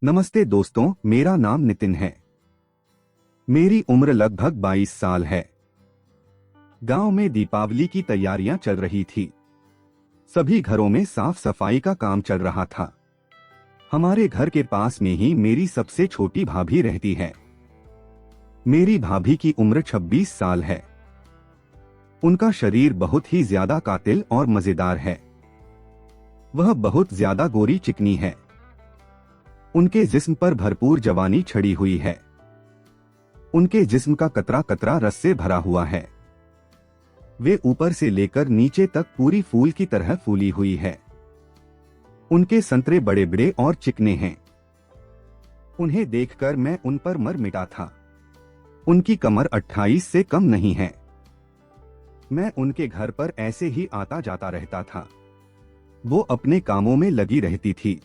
नमस्ते दोस्तों, मेरा नाम नितिन है। मेरी उम्र लगभग 22 साल है। गांव में दीपावली की तैयारियां चल रही थी। सभी घरों में साफ सफाई का काम चल रहा था। हमारे घर के पास में ही मेरी सबसे छोटी भाभी रहती है। मेरी भाभी की उम्र 26 साल है। उनका शरीर बहुत ही ज्यादा कातिल और मजेदार है। वह बहुत ज्यादा गोरी चिकनी है। उनके जिस्म पर भरपूर जवानी छड़ी हुई है। उनके जिस्म का कतरा कतरा रस से भरा हुआ है। वे ऊपर से लेकर नीचे तक पूरी फूल की तरह फूली हुई है। उनके संतरे बड़े बड़े और चिकने हैं। उन्हें देखकर मैं उन पर मर मिटा था। उनकी कमर 28 से कम नहीं है। मैं उनके घर पर ऐसे ही आता जाता रहता था। वो अपने कामों में लगी रहती थी।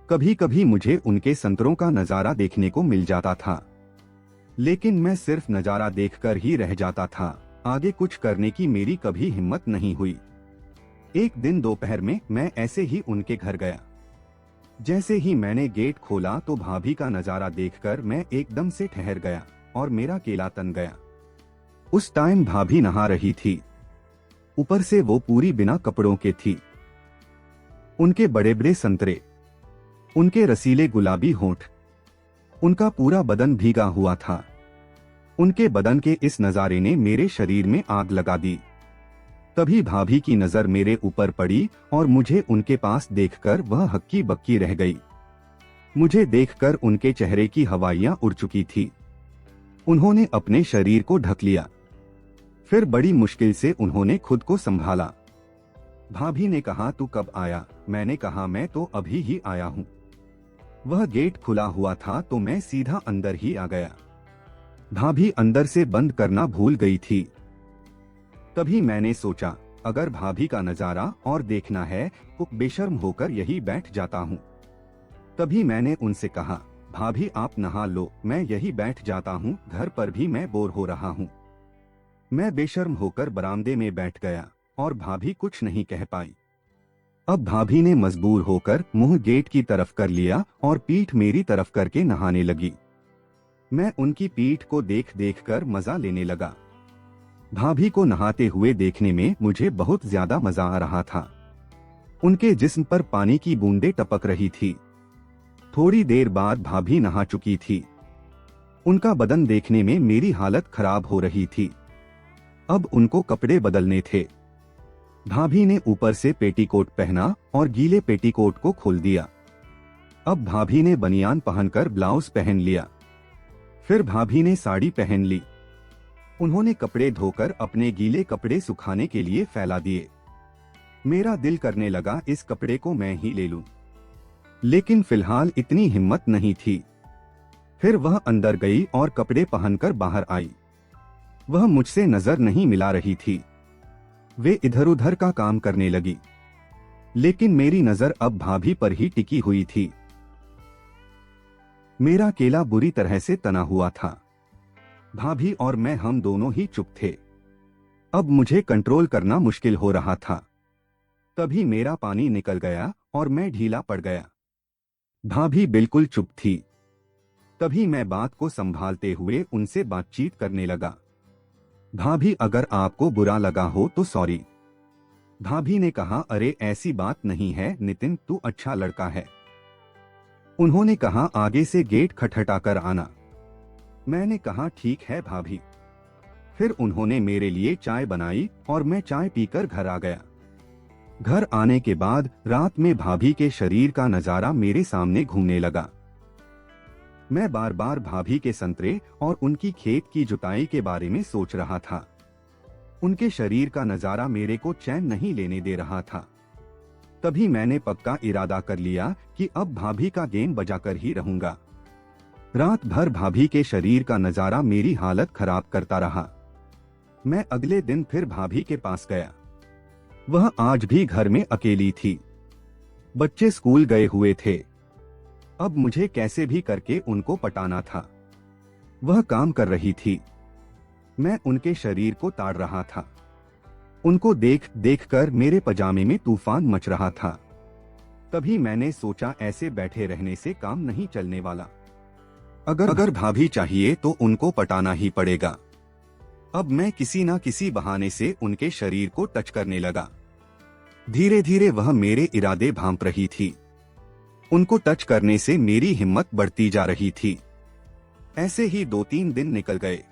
कभी कभी मुझे उनके संतरों का नजारा देखने को मिल जाता था, लेकिन मैं सिर्फ नजारा देखकर ही रह जाता था। आगे कुछ करने की मेरी कभी हिम्मत नहीं हुई। एक दिन दोपहर में मैं ऐसे ही उनके घर गया। जैसे ही मैंने गेट खोला तो भाभी का नजारा देखकर मैं एकदम से ठहर गया और मेरा केला तन गया। उस टाइम भाभी नहा रही थी। ऊपर से वो पूरी बिना कपड़ों के थी। उनके बड़े बड़े संतरे, उनके रसीले गुलाबी होंठ, उनका पूरा बदन भीगा हुआ था। उनके बदन के इस नजारे ने मेरे शरीर में आग लगा दी। तभी भाभी की नजर मेरे ऊपर पड़ी और मुझे उनके पास देखकर वह हक्की बक्की रह गई। मुझे देखकर उनके चेहरे की हवाइयां उड़ चुकी थी। उन्होंने अपने शरीर को ढक लिया। फिर बड़ी मुश्किल से उन्होंने खुद को संभाला। भाभी ने कहा, तू कब आया? मैंने कहा, मैं तो अभी ही आया हूँ। वह गेट खुला हुआ था तो मैं सीधा अंदर ही आ गया। भाभी अंदर से बंद करना भूल गई थी। तभी मैंने सोचा, अगर भाभी का नजारा और देखना है तो बेशर्म होकर यही बैठ जाता हूँ। तभी मैंने उनसे कहा, भाभी आप नहा लो, मैं यही बैठ जाता हूँ, घर पर भी मैं बोर हो रहा हूँ। मैं बेशर्म होकर बरामदे में बैठ गया और भाभी कुछ नहीं कह पाई। अब भाभी ने मजबूर होकर मुंह गेट की तरफ कर लिया और पीठ मेरी तरफ करके नहाने लगी। मैं उनकी पीठ को देख देख कर मजा लेने लगा। भाभी को नहाते हुए देखने में मुझे बहुत ज्यादा मजा आ रहा था। उनके जिस्म पर पानी की बूंदें टपक रही थी। थोड़ी देर बाद भाभी नहा चुकी थी। उनका बदन देखने में मेरी हालत खराब हो रही थी। अब उनको कपड़े बदलने थे। भाभी ने ऊपर से पेटीकोट पहना और गीले पेटीकोट को खोल दिया। अब भाभी ने बनियान पहनकर ब्लाउज पहन लिया। फिर भाभी ने साड़ी पहन ली। उन्होंने कपड़े धोकर अपने गीले कपड़े सुखाने के लिए फैला दिए। मेरा दिल करने लगा इस कपड़े को मैं ही ले लूं, लेकिन फिलहाल इतनी हिम्मत नहीं थी। फिर वह अंदर गई और कपड़े पहनकर बाहर आई। वह मुझसे नजर नहीं मिला रही थी। वे इधर उधर का काम करने लगी, लेकिन मेरी नजर अब भाभी पर ही टिकी हुई थी। मेरा केला बुरी तरह से तना हुआ था। भाभी और मैं हम दोनों ही चुप थे। अब मुझे कंट्रोल करना मुश्किल हो रहा था। तभी मेरा पानी निकल गया और मैं ढीला पड़ गया। भाभी बिल्कुल चुप थी। तभी मैं बात को संभालते हुए उनसे बातचीत करने लगा। भाभी, अगर आपको बुरा लगा हो तो सॉरी। भाभी ने कहा, अरे ऐसी बात नहीं है नितिन, तू अच्छा लड़का है। उन्होंने कहा, आगे से गेट खटखटाकर आना। मैंने कहा, ठीक है भाभी। फिर उन्होंने मेरे लिए चाय बनाई और मैं चाय पीकर घर आ गया। घर आने के बाद रात में भाभी के शरीर का नजारा मेरे सामने घूमने लगा। मैं बार बार भाभी के संतरे और उनकी खेत की जुताई के बारे में सोच रहा था। उनके शरीर का नजारा मेरे को चैन नहीं लेने दे रहा था। तभी मैंने पक्का इरादा कर लिया कि अब भाभी का गेम बजाकर ही रहूंगा। रात भर भाभी के शरीर का नजारा मेरी हालत खराब करता रहा। मैं अगले दिन फिर भाभी के पास गया। वह आज भी घर में अकेली थी। बच्चे स्कूल गए हुए थे। अब मुझे कैसे भी करके उनको पटाना था। वह काम कर रही थी। मैं उनके शरीर को ताड़ रहा था। उनको देख देख कर मेरे पजामे में तूफान मच रहा था। तभी मैंने सोचा ऐसे बैठे रहने से काम नहीं चलने वाला। अगर भाभी चाहिए तो उनको पटाना ही पड़ेगा। अब मैं किसी ना किसी बहाने से उनके शरीर को टच करने लगा। धीरे धीरे वह मेरे इरादे भांप रही थी। उनको टच करने से मेरी हिम्मत बढ़ती जा रही थी। ऐसे ही 2-3 दिन निकल गए।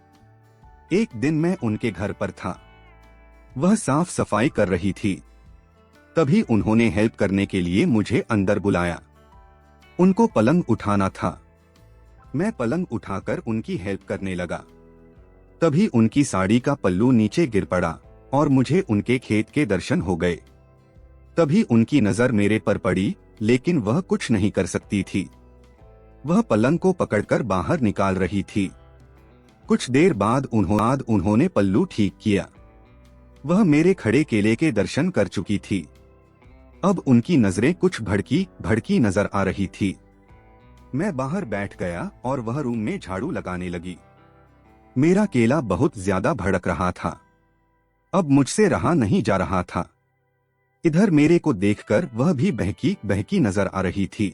एक दिन मैं उनके घर पर था। वह साफ सफाई कर रही थी। तभी उन्होंने हेल्प करने के लिए मुझे अंदर बुलाया। उनको पलंग उठाना था। मैं पलंग उठाकर उनकी हेल्प करने लगा। तभी उनकी साड़ी का पल्लू नीचे गिर पड़ा और मुझे उनके खेत के दर्शन हो गए। तभी उनकी नजर मेरे पर पड़ी, लेकिन वह कुछ नहीं कर सकती थी। वह पलंग को पकड़कर बाहर निकाल रही थी। कुछ देर बाद उन्होंने पल्लू ठीक किया। वह मेरे खड़े केले के दर्शन कर चुकी थी। अब उनकी नजरें कुछ भड़की भड़की नजर आ रही थी। मैं बाहर बैठ गया और वह रूम में झाड़ू लगाने लगी। मेरा केला बहुत ज्यादा भड़क रहा था। अब मुझसे रहा नहीं जा रहा था। इधर मेरे को देखकर वह भी बहकी बहकी नजर आ रही थी,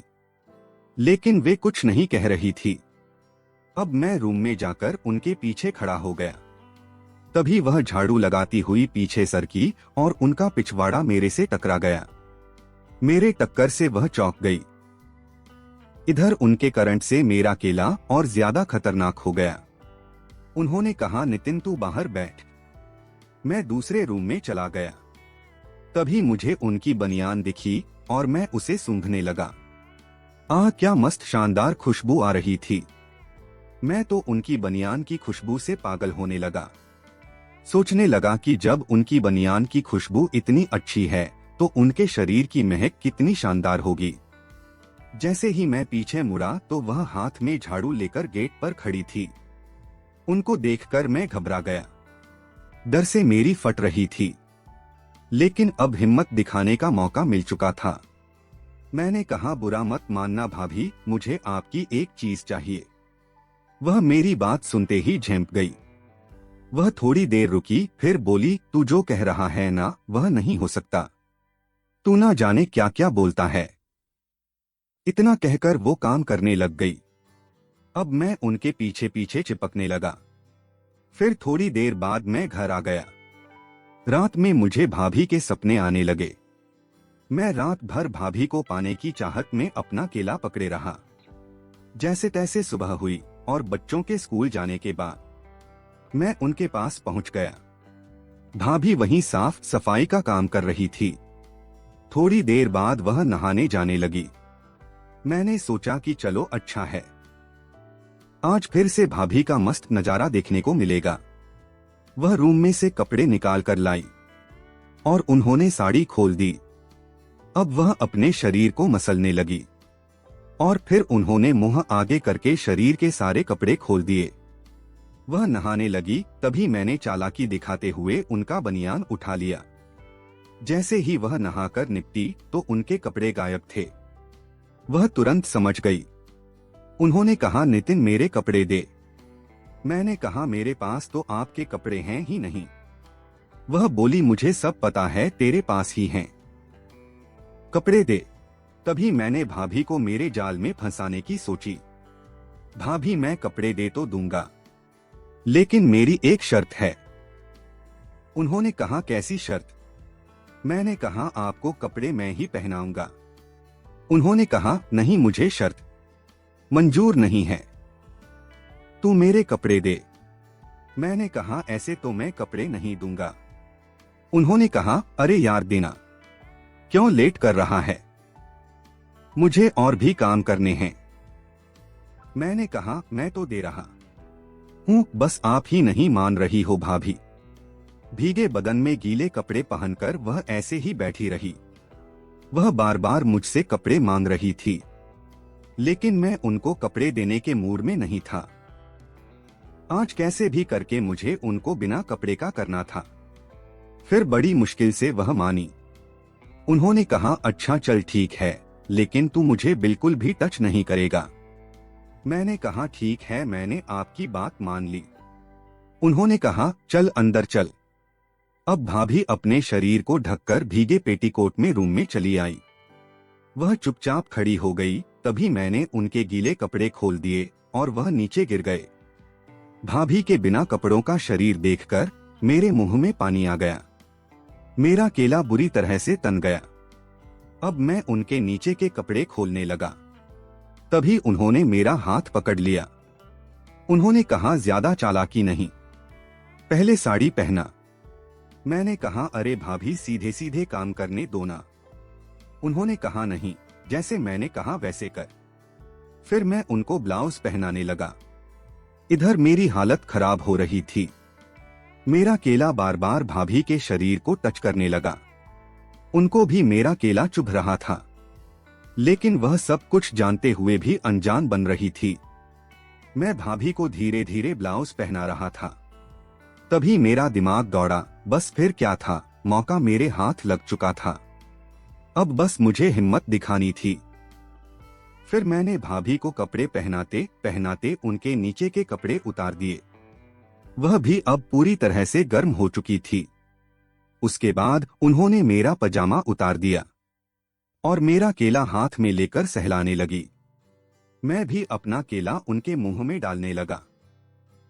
लेकिन वे कुछ नहीं कह रही थी। अब मैं रूम में जाकर उनके पीछे खड़ा हो गया। तभी वह झाड़ू लगाती हुई पीछे सरकी और उनका पिछवाड़ा मेरे से टकरा गया। मेरे टक्कर से वह चौंक गई। इधर उनके करंट से मेरा केला और ज्यादा खतरनाक हो गया। उन्होंने कहा, नितिन तू बाहर बैठ। मैं दूसरे रूम में चला गया। तभी मुझे उनकी बनियान दिखी और मैं उसे सूंघने लगा। क्या मस्त शानदार खुशबू आ रही थी। मैं तो उनकी बनियान की खुशबू से पागल होने लगा। सोचने लगा कि जब उनकी बनियान की खुशबू इतनी अच्छी है तो उनके शरीर की महक कितनी शानदार होगी। जैसे ही मैं पीछे मुड़ा तो वह हाथ में झाड़ू लेकर गेट पर खड़ी थी। उनको देखकर मैं घबरा गया। डर से मेरी फट रही थी, लेकिन अब हिम्मत दिखाने का मौका मिल चुका था। मैंने कहा, बुरा मत मानना भाभी, मुझे आपकी एक चीज चाहिए। वह मेरी बात सुनते ही झेंप गई। वह थोड़ी देर रुकी, फिर बोली, तू जो कह रहा है ना वह नहीं हो सकता। तू ना जाने क्या क्या बोलता है। इतना कहकर वो काम करने लग गई। अब मैं उनके पीछे पीछे चिपकने लगा। फिर थोड़ी देर बाद मैं घर आ गया। रात में मुझे भाभी के सपने आने लगे। मैं रात भर भाभी को पाने की चाहत में अपना केला पकड़े रहा। जैसे तैसे सुबह हुई और बच्चों के स्कूल जाने के बाद मैं उनके पास पहुंच गया। भाभी वहीं साफ सफाई का काम कर रही थी। थोड़ी देर बाद वह नहाने जाने लगी। मैंने सोचा कि चलो अच्छा है, आज फिर से भाभी का मस्त नजारा देखने को मिलेगा। वह रूम में से कपड़े निकाल कर लाई और उन्होंने साड़ी खोल दी। अब वह अपने शरीर को मसलने लगी और फिर उन्होंने मुंह आगे करके शरीर के सारे कपड़े खोल दिए। वह नहाने लगी। तभी मैंने चालाकी दिखाते हुए उनका बनियान उठा लिया। जैसे ही वह नहाकर निपटी तो उनके कपड़े गायब थे। वह तुरंत समझ गई। उन्होंने कहा, नितिन मेरे कपड़े दे। मैंने कहा, मेरे पास तो आपके कपड़े हैं ही नहीं। वह बोली, मुझे सब पता है, तेरे पास ही हैं, कपड़े दे। तभी मैंने भाभी को मेरे जाल में फंसाने की सोची। भाभी मैं कपड़े दे तो दूंगा, लेकिन मेरी एक शर्त है। उन्होंने कहा, कैसी शर्त? मैंने कहा, आपको कपड़े मैं ही पहनाऊंगा। उन्होंने कहा, नहीं मुझे शर्त मंजूर नहीं है, तू मेरे कपड़े दे। मैंने कहा, ऐसे तो मैं कपड़े नहीं दूंगा। उन्होंने कहा, अरे यार देना, क्यों लेट कर रहा है, मुझे और भी काम करने हैं। मैंने कहा, मैं तो दे रहा हूं, बस आप ही नहीं मान रही हो भाभी। भीगे बदन में गीले कपड़े पहनकर वह ऐसे ही बैठी रही। वह बार बार मुझसे कपड़े मांग रही थी, लेकिन मैं उनको कपड़े देने के मूड में नहीं था। आज कैसे भी करके मुझे उनको बिना कपड़े का करना था। फिर बड़ी मुश्किल से वह मानी। उन्होंने कहा, अच्छा चल ठीक है, लेकिन तू मुझे बिल्कुल भी टच नहीं करेगा। मैंने कहा, ठीक है, मैंने आपकी बात मान ली। उन्होंने कहा, चल अंदर चल। अब भाभी अपने शरीर को ढककर भीगे पेटीकोट में रूम में चली आई। वह चुपचाप खड़ी हो गई। तभी मैंने उनके गीले कपड़े खोल दिए और वह नीचे गिर गए। भाभी के बिना कपड़ों का शरीर देखकर मेरे मुंह में पानी आ गया। मेरा केला बुरी तरह से तन गया। अब मैं उनके नीचे के कपड़े खोलने लगा। तभी उन्होंने मेरा हाथ पकड़ लिया। उन्होंने कहा, ज्यादा चालाकी नहीं, पहले साड़ी पहना। मैंने कहा, अरे भाभी, सीधे सीधे काम करने दो ना। उन्होंने कहा, नहीं, जैसे मैंने कहा वैसे कर। फिर मैं उनको ब्लाउज पहनाने लगा। इधर मेरी हालत खराब हो रही थी। मेरा केला बार बार भाभी के शरीर को टच करने लगा। उनको भी मेरा केला चुभ रहा था, लेकिन वह सब कुछ जानते हुए भी अनजान बन रही थी। मैं भाभी को धीरे धीरे ब्लाउज पहना रहा था। तभी मेरा दिमाग दौड़ा, बस फिर क्या था, मौका मेरे हाथ लग चुका था। अब बस मुझे हिम्मत दिखानी थी। फिर मैंने भाभी को कपड़े पहनाते पहनाते उनके नीचे के कपड़े उतार दिए। वह भी अब पूरी तरह से गर्म हो चुकी थी। उसके बाद उन्होंने मेरा पजामा उतार दिया और मेरा केला हाथ में लेकर सहलाने लगी। मैं भी अपना केला उनके मुंह में डालने लगा।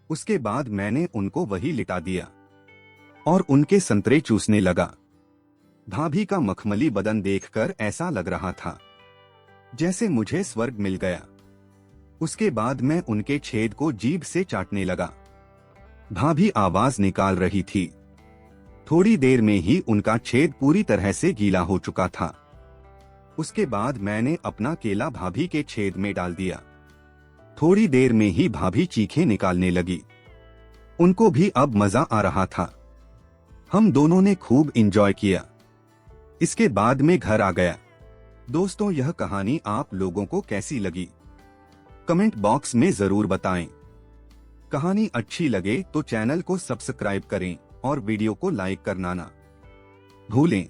उसके बाद मैंने उनको वही लिटा दिया और उनके संतरे चूसने लगा। भाभी का मखमली बदन देखकर ऐसा लग रहा था जैसे मुझे स्वर्ग मिल गया। उसके बाद मैं उनके छेद को जीभ से चाटने लगा। भाभी आवाज निकाल रही थी। थोड़ी देर में ही उनका छेद पूरी तरह से गीला हो चुका था। उसके बाद मैंने अपना केला भाभी के छेद में डाल दिया। थोड़ी देर में ही भाभी चीखें निकालने लगी। उनको भी अब मजा आ रहा था। हम दोनों ने खूब एंजॉय किया। इसके बाद मैं घर आ गया। दोस्तों, यह कहानी आप लोगों को कैसी लगी, कमेंट बॉक्स में जरूर बताएं। कहानी अच्छी लगे तो चैनल को सब्सक्राइब करें और वीडियो को लाइक करना ना भूलें।